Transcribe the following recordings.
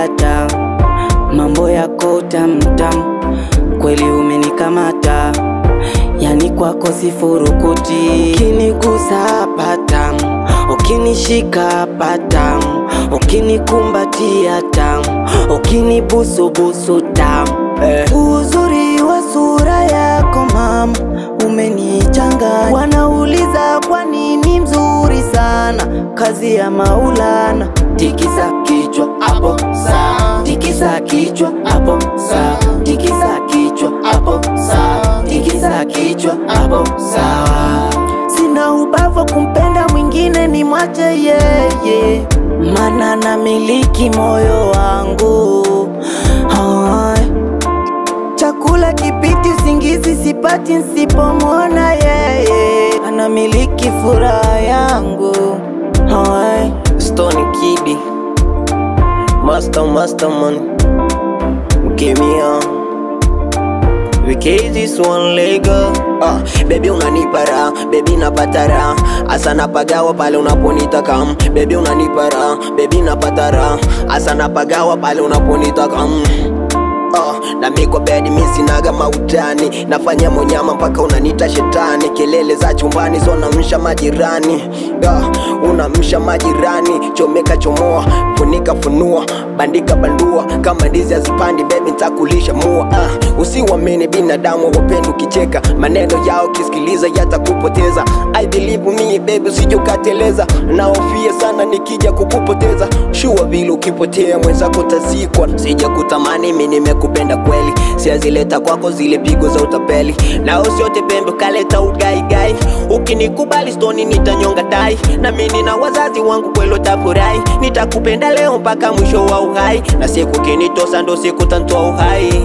data, mambo yako tamtam, kweli umenikamata, yani kwako sifurukuti. Ukinigusa patam, ukinishika patam, ukinikumbatia tam, ukinibusu busu tam. Uzuri wa sura yako mama umenichanganya. Wanauliza kwa nini mzuri sana, kazi ya Maulana. Tikisa kichwa hapo sawa, tikisa kichwa hapo sawa, tikisa kichwa hapo sawa, tikisa kichwa hapo sawa. Sina ubavu kumpenda mwingine ni mwache yeye, mana namiliki moyo wangu. Chakula kipiti, usingizi sipati nsipomwona yeye, anamiliki furaha yangu. Stony Kid, Master man, give me this one lega. Baby unanipara, baby napatara, asa napagawa pale unaponitaka. Baby unanipara, baby napatara, asa napagawa pale unaponitaka. Na miko bedi misinaga mautani, nafanya monyama mpaka unanita shetani. Kelele za chumbani zona msha majirani, unamsha majirani. Chomeka chomoa, funika funua, bandika bandua, kama ndizi azipandi baby nitakulisha mua. Usiwamini binadamu wapendu kicheka, maneno yao kisikiliza yatakupoteza. I believe me baby usijukateleza, naofia sana nikija kukupoteza. Shua vile ukipotea mwenzako tazikwa, sija kutamani mimi nimekupenda kweli. Siazileta kwako zile pigo za utapeli, na usiote pembe kaleta ugai. Ukinikubali Stony nitanyonga tai, na mimi na wazazi wangu kwelo tafurai. Nitakupenda leo mpaka mwisho wa uhai, na siku kinitosa ndo siku tantoa uhai.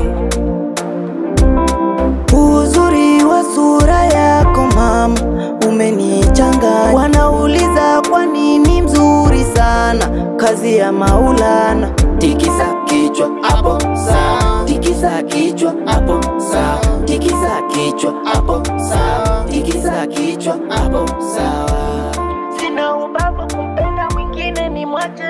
Uzuri wa sura yako mama umenichanganya. Wanauliza kwa nini mzuri sana, kazi ya Maulana. Tikisa kichwa hapo sawa, tikisa kichwa hapo sawa, tikisa kichwa hapo sawa, tikisa kichwa hapo sawa. Sina ubavu kumpenda mwingine ni mwache